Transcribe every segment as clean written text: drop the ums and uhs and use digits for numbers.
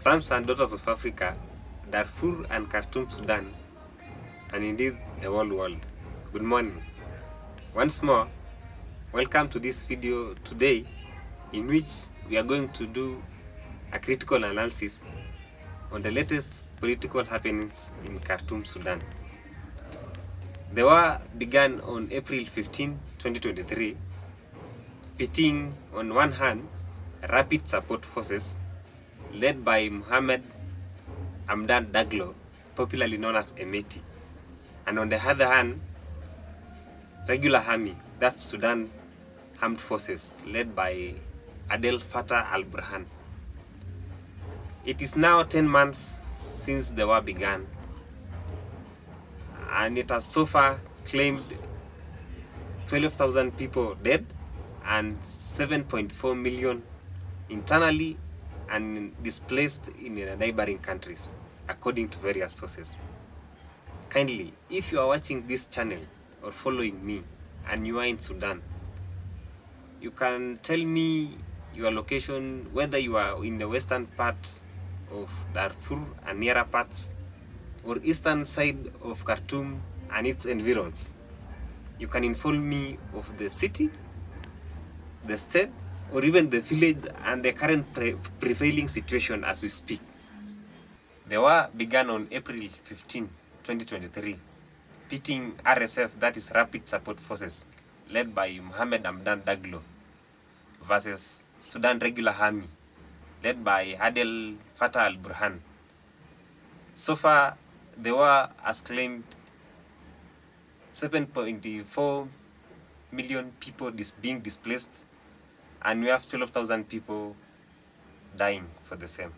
Sons and daughters of Africa, Darfur and Khartoum, Sudan, and indeed the whole world. Good morning. Once more, welcome to this video today, in which we are going to do a critical analysis on the latest political happenings in Khartoum, Sudan. The war began on April 15, 2023, pitting on one hand rapid support forces led by Mohammed Hamdan Daglo, popularly known as Emeti, and on the other hand, regular army, that's Sudan Armed Forces, led by Abdel Fattah Al-Burhan. It is now 10 months since the war began, and it has so far claimed 12,000 people dead and 7.4 million internally and displaced in the neighboring countries, according to various sources. Kindly, if you are watching this channel or following me and you are in Sudan, you can tell me your location, whether you are in the western part of Darfur and nearer parts, or eastern side of Khartoum and its environs. You can inform me of the city, the state, or even the village and the current prevailing situation as we speak. The war began on April 15, 2023, pitting RSF, that is Rapid Support Forces, led by Mohammed Hamdan Daglo, versus Sudan Regular Army, led by Abdel Fattah Al-Burhan. So far, the war has claimed 7.4 million people being displaced, and we have 12,000 people dying for the same.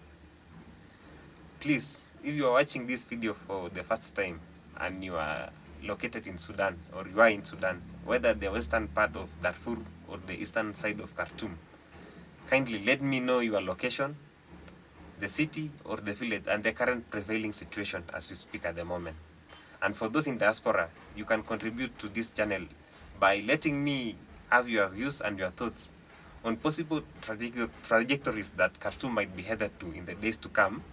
Please, if you are watching this video for the first time and you are located in Sudan, or you are in Sudan, whether the western part of Darfur or the eastern side of Khartoum, kindly let me know your location, the city or the village, and the current prevailing situation as we speak at the moment. And for those in diaspora, you can contribute to this channel by letting me have your views and your thoughts on possible trajectories that Khartoum might be headed to in the days to come,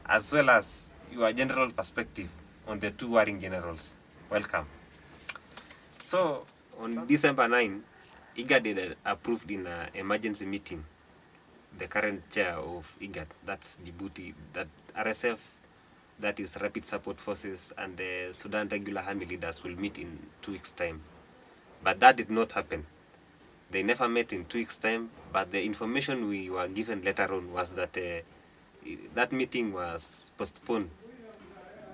as well as your general perspective on the two warring generals. Welcome. So, on December 9, IGAD approved in an emergency meeting the current chair of IGAD, that's Djibouti, that RSF, that is Rapid Support Forces, and the Sudan Regular Army leaders will meet in 2 weeks' time. But that did not happen. They never met in 2 weeks' time, but the information we were given later on was that that meeting was postponed.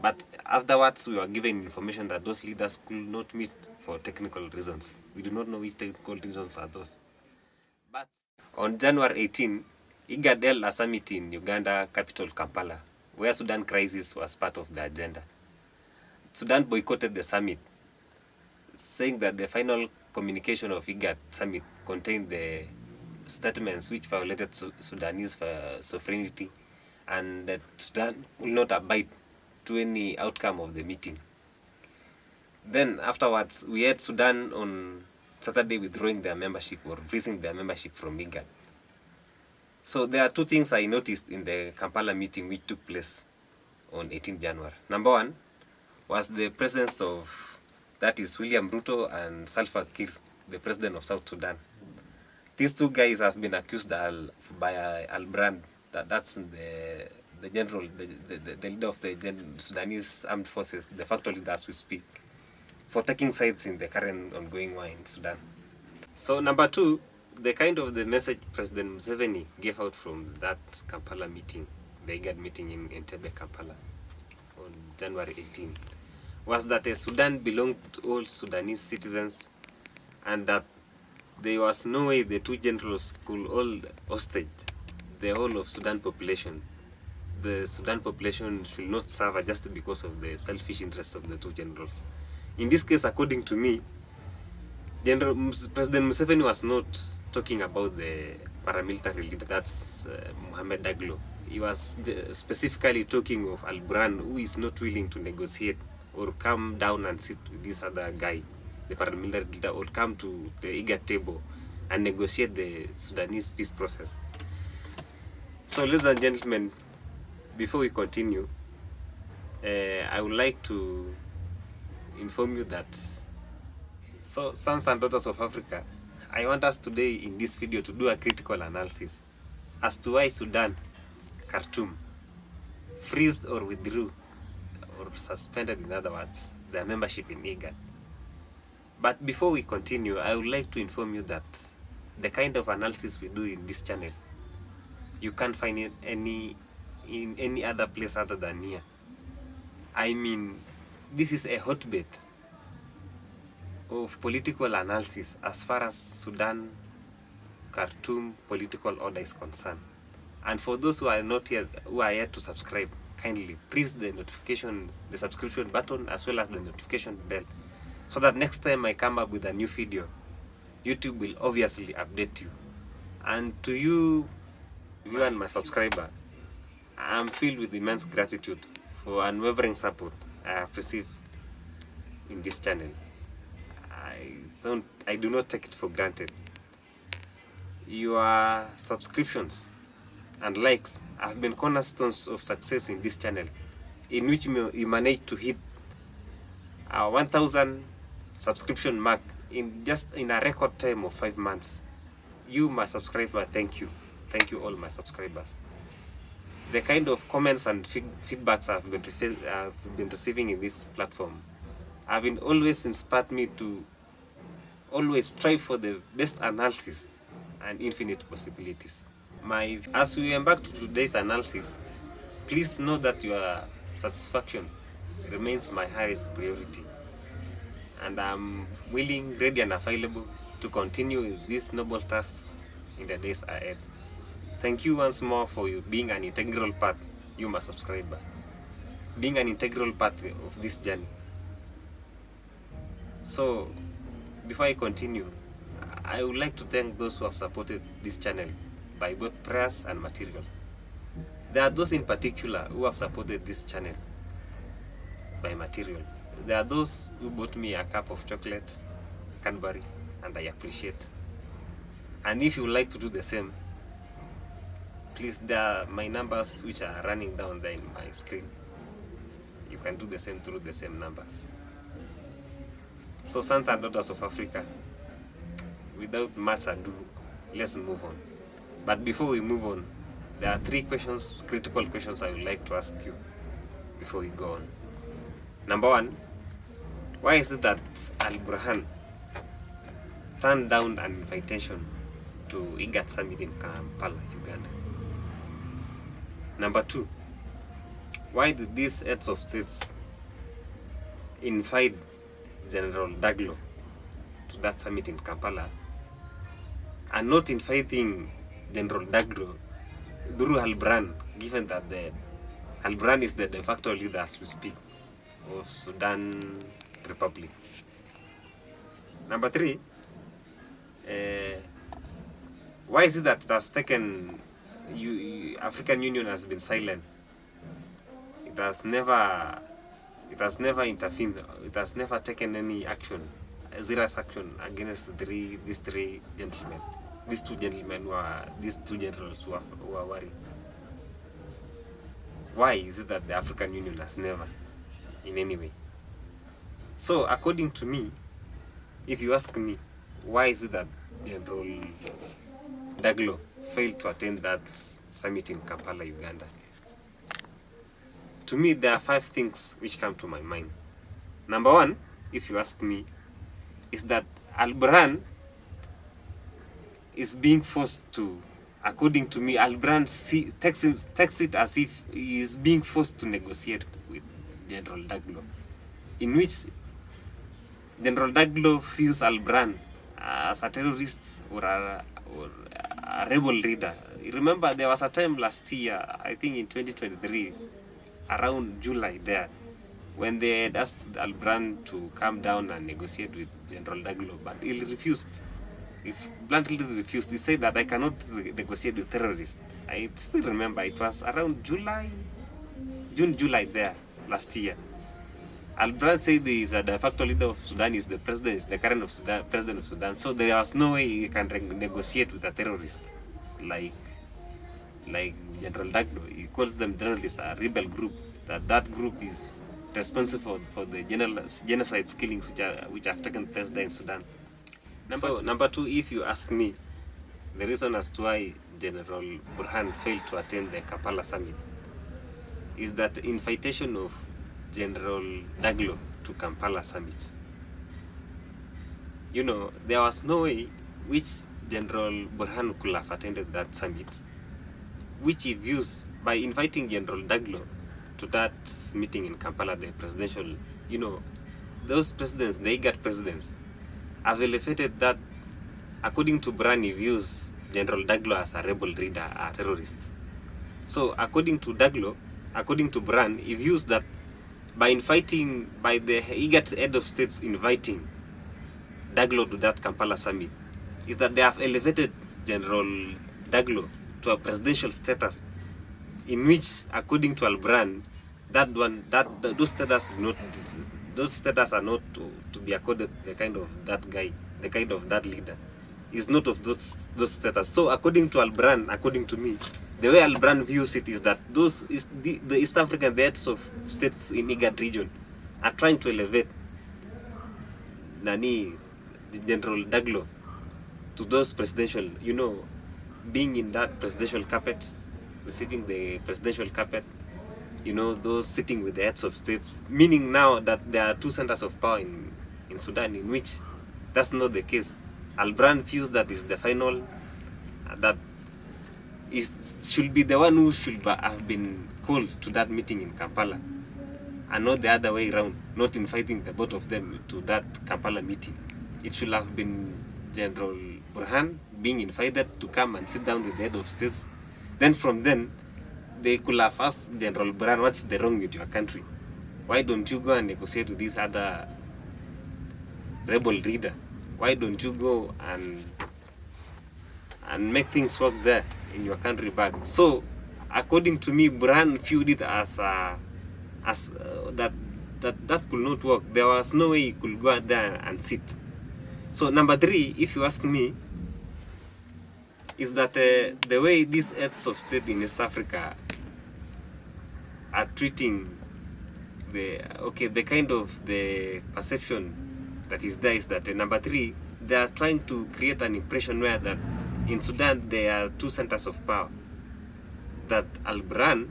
But afterwards, we were given information that those leaders could not meet for technical reasons. We do not know which technical reasons are those. But on January 18, IGAD held a summit in Uganda capital Kampala, where Sudan crisis was part of the agenda. Sudan boycotted the summit, saying that the final communication of IGAD summit contained the statements which violated Sudanese sovereignty, and that Sudan will not abide to any outcome of the meeting. Then afterwards, we had Sudan on Saturday withdrawing their membership or freezing their membership from IGAD. So there are two things I noticed in the Kampala meeting which took place on 18 January. Number one was the presence of, that is William Ruto and Salva Kiir, the president of South Sudan. These two guys have been accused by Al-Burhan, that's the general, the leader of the Sudanese armed forces, de facto leader as we speak, for taking sides in the current ongoing war in Sudan. So number two, the kind of the message President Museveni gave out from that Kampala meeting, the IGAD meeting in Entebbe, Kampala, on January 18, was that Sudan belonged to all Sudanese citizens, and that there was no way the two generals could hold hostage the whole of Sudan population. The Sudan population should not suffer just because of the selfish interests of the two generals. In this case, according to me, President Museveni was not talking about the paramilitary leader, that's Mohammed Daglo. He was specifically talking of Al-Burhan, who is not willing to negotiate or come down and sit with this other guy, the paramilitary leader, or come to the IGAD table and negotiate the Sudanese peace process. So, ladies and gentlemen, Before we continue, I would like to inform you that, so sons and daughters of Africa, I want us today in this video to do a critical analysis as to why Sudan, Khartoum, freezed or withdrew or suspended, in other words, their membership in IGAD. But before we continue, I would like to inform you that the kind of analysis we do in this channel, you can't find it in any other place other than here. I mean, this is a hotbed of political analysis as far as Sudan, Khartoum political order is concerned. And for those who are not yet, who are yet to subscribe, kindly press the subscription button as well as the notification bell, so that next time I come up with a new video, YouTube will obviously update you. And to you and my subscriber, I'm filled with immense gratitude for unwavering support I have received in this channel. I do not take it for granted. Your subscriptions and likes have been cornerstones of success in this channel, in which you managed to hit our 1,000 subscription mark in a record time of 5 months. You, my subscriber, thank you. Thank you all my subscribers. The kind of comments and feedbacks I've been receiving in this platform have been always inspired me to always strive for the best analysis and infinite possibilities. As we embark to today's analysis, please know that your satisfaction remains my highest priority, and I'm willing, ready and available to continue with these noble tasks in the days ahead. Thank you once more for you being an integral part, you my subscriber, being an integral part of this journey. So, before I continue, I would like to thank those who have supported this channel by both prayers and material. There are those in particular who have supported this channel by material. There are those who bought me a cup of chocolate, Cadbury, and I appreciate. And if you would like to do the same, please, there are my numbers which are running down there in my screen. You can do the same through the same numbers. So, sons and daughters of Africa, without much ado, let's move on. But before we move on, there are 3 questions, critical questions I would like to ask you before we go on. Number 1, why is it that Al-Burhan turned down an invitation to IGAD summit in Kampala, Uganda? Number 2, why did these heads of states invite General Daglo to that summit in Kampala and not inviting General Daglo through Al-Burhan, given that Al-Burhan is the de facto leader, as we speak, of Sudan Republic? Number 3, why is it that it has taken African Union has been silent? It has never intervened. It has never taken any action, serious action against these two generals who are worried. Why is it that the African Union has never, in any way? So, according to me, if you ask me, why is it that General Daglo failed to attend that summit in Kampala, Uganda? To me, there are 5 things which come to my mind. Number 1, if you ask me, is that Al-Burhan is being forced to, according to me, Al-Burhan takes it as if he is being forced to negotiate with General Daglo, in which General Daglo views Al-Burhan as a terrorist or a rebel leader. Remember, there was a time last year, I think in 2023, around July there, when they had asked Al-Burhan to come down and negotiate with General Daglo, but he refused. He bluntly refused. He said that I cannot negotiate with terrorists. I still remember it was around June, July there, last year. Al-Burhan said he is a de facto leader of Sudan, is the president, is the current president of Sudan, so there was no way he can negotiate with a terrorist like like General Daglo, he calls them generally a rebel group. That group is responsible for the genocide killings which have taken place there in Sudan. Number two, if you ask me, the reason as to why General Burhan failed to attend the Kampala summit is that invitation of General Daglo to Kampala summit. You know, there was no way which General Burhan could have attended that summit, which he views by inviting General Daglo to that meeting in Kampala, the presidential, you know, those presidents, the IGAD presidents, have elevated that, according to Burhan, he views General Daglo as a rebel leader, a terrorist. So according to Daglo, according to Burhan, he views that by the IGAD head of states inviting Daglo to that Kampala summit, is that they have elevated General Daglo to a presidential status, in which, according to Al-Burhan, those status are not to be accorded the kind of that guy, the kind of that leader, is not of those status. So according to Al-Burhan, according to me, the way Al-Burhan views it is that the East African, the heads of states in IGAD region, are trying to elevate General Daglo to those presidential, you know, being in that presidential carpet, receiving the presidential carpet, you know, those sitting with the heads of states, meaning now that there are two centers of power in Sudan, in which that's not the case. Al-Burhan views that is the final, that should be the one who should have been called to that meeting in Kampala, and not the other way around, not inviting the both of them to that Kampala meeting. It should have been General Burhan being invited to come and sit down with the head of states. Then from then, they could have asked General Burhan, what's the wrong with your country? Why don't you go and negotiate with this other rebel leader? Why don't you go and make things work there in your country back? So, according to me, Burhan viewed it as that could not work. There was no way he could go there and sit. So number three, if you ask me, is that the way these heads of state in East Africa are treating the kind of the perception that is there is that number three, they are trying to create an impression where that in Sudan there are two centers of power, that Al-Burhan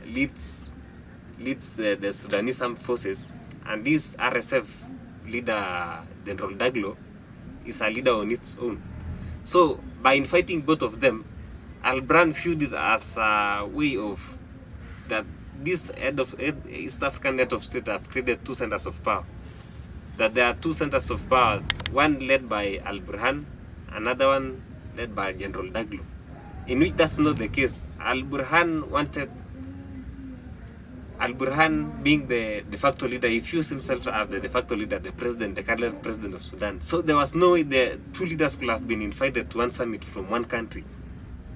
leads the Sudanese armed forces, and this RSF leader, General Daglo, is a leader on its own. So by inviting both of them, Al-Burhan viewed it as a way of that this East African head of state have created two centers of power. That there are two centers of power, one led by Al-Burhan, another one led by General Daglo. In which that's not the case. Al-Burhan being the de facto leader, he views himself as the de facto leader, the current president of Sudan. So there was no way the two leaders could have been invited to one summit from one country.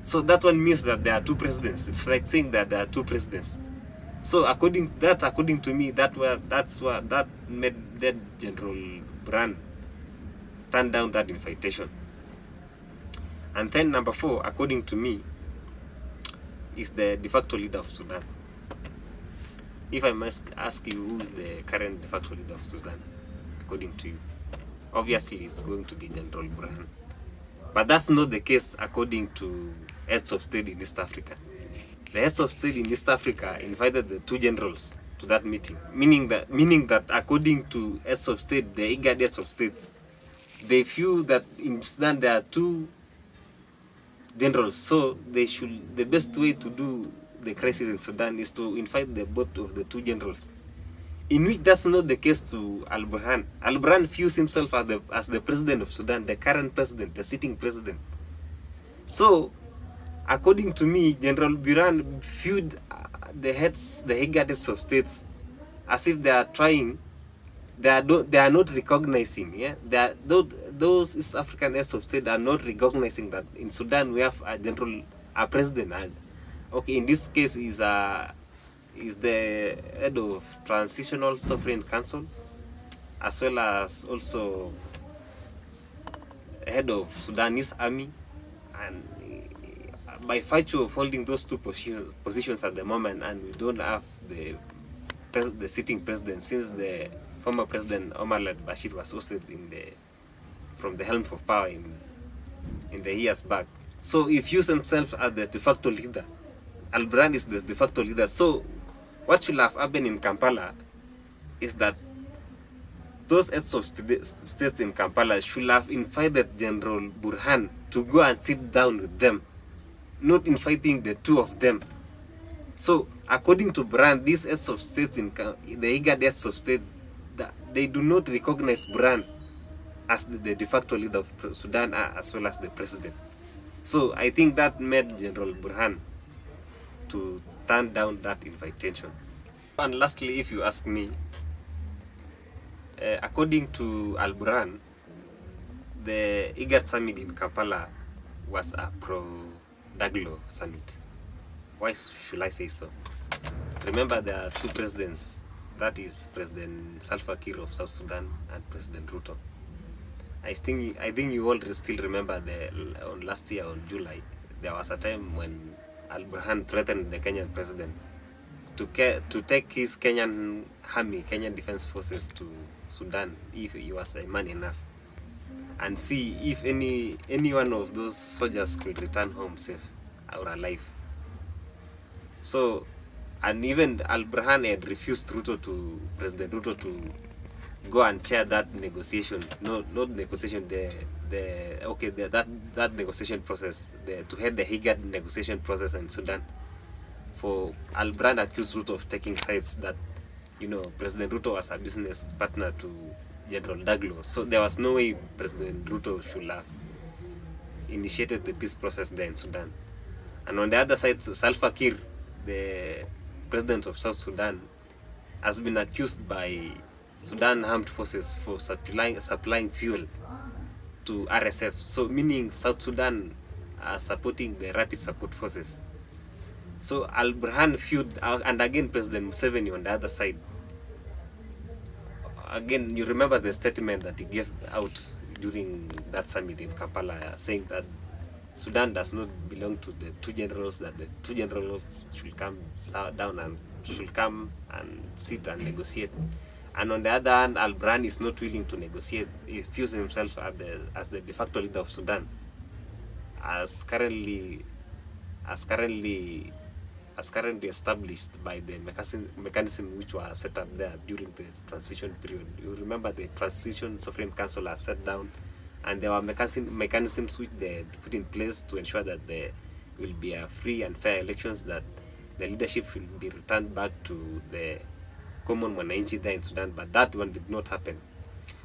So that one means that there are two presidents. It's like saying that there are two presidents. So according to me, that made that General Burhan turn down that invitation. And then number four, according to me, is the de facto leader of Sudan. If I must ask you, who is the current de facto leader of Sudan, according to you? Obviously, it's going to be General Burhan. But that's not the case according to heads of state in East Africa. The heads of state in East Africa invited the two generals to that meeting, meaning that according to heads of state, the IGAD heads of states, they feel that in Sudan there are two generals, so the best way to do the crisis in Sudan is to invite the both of the two generals. In which that's not the case to Al-Burhan. Al-Burhan views himself as the president of Sudan, the current president, the sitting president. So, according to me, General Burhan viewed the IGAD heads of states as if they are trying, they are not recognizing, those East African heads of state are not recognizing that in Sudan we have a president. Okay, in this case is the head of Transitional Sovereign Council, as well as also head of Sudanese army, and by virtue of holding those two positions at the moment, and we don't have the sitting president, since the former president Omar al-Bashir was ousted from the helm of power in the years back. So he views himself as the de facto leader. Al-Burhan is the de facto leader. So what should have happened in Kampala is that those heads of states in Kampala should have invited General Burhan to go and sit down with them, not inviting the two of them. So according to Burhan, these heads of states the IGAD heads of state, they do not recognize Burhan as the de facto leader of Sudan, as well as the president. So I think that made General Burhan to turn down that invitation. And lastly, if you ask me, according to Al-Burhan, the IGAD summit in Kampala was a pro-Daglo summit. Why should I say so? Remember, there are two presidents, that is President Salva Kiir of South Sudan and President Ruto. I think you all still remember last year on July, there was a time when Al-Burhan threatened the Kenyan president to take his Kenyan army, Kenyan defense forces to Sudan if he was a man enough, and see if any one of those soldiers could return home safe or alive. So, and even Al-Burhan had refused President Ruto to go and chair that negotiation, not negotiation, that negotiation process, to head the IGAD negotiation process in Sudan. For Al-Burhan accused Ruto of taking sides, that President Ruto was a business partner to General Daglo. So there was no way President Ruto should have initiated the peace process there in Sudan. And on the other side, Salva Kiir, the president of South Sudan, has been accused by Sudan armed forces for supplying fuel to RSF. So meaning South Sudan are supporting the rapid support forces. So Al-Burhan feud, and again President Museveni on the other side. Again, you remember the statement that he gave out during that summit in Kampala, saying that Sudan does not belong to the two generals, that the two generals should come down and should come and sit and negotiate. And on the other hand, Al-Burhan is not willing to negotiate. He views himself as the de facto leader of Sudan, as currently established by the mechanism which was set up there during the transition period. You remember the Transition Sovereign Council was set down, and there were mechanisms which they put in place to ensure that there will be a free and fair elections, that the leadership should be returned back to the common wananchi there in Sudan, but that one did not happen.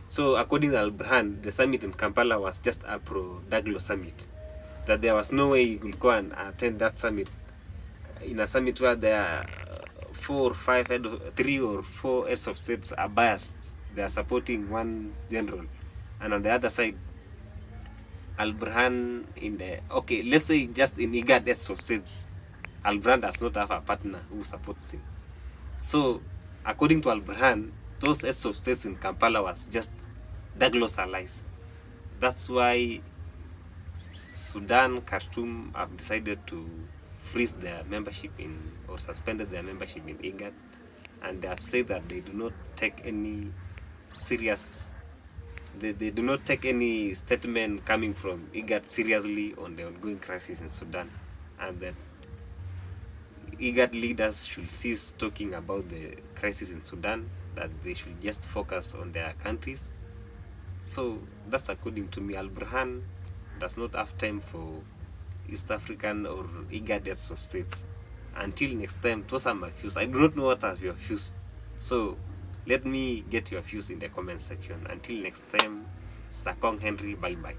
So according to Al-Burhan, the summit in Kampala was just a pro-Daglo summit, that there was no way he could go and attend that summit, in a summit where there are 3 or 4 heads of states are biased. They are supporting one general, and on the other side, Al-Burhan let's say just in IGAD heads of states, Al-Burhan does not have a partner who supports him. So according to Al-Burhan, those heads of states in Kampala was just Daglo's allies. That's why Sudan, Khartoum have decided to freeze their membership or suspended their membership in IGAD, and they have said that they do not take any they do not take any statement coming from IGAD seriously on the ongoing crisis in Sudan, and that IGAD leaders should cease talking about the crisis in Sudan, that they should just focus on their countries. So that's according to me. Al-Burhan does not have time for East African or IGAD heads of states. Until next time, those are my views. I do not know what are your views. So let me get your views in the comment section. Until next time, Sakong Henry, bye bye.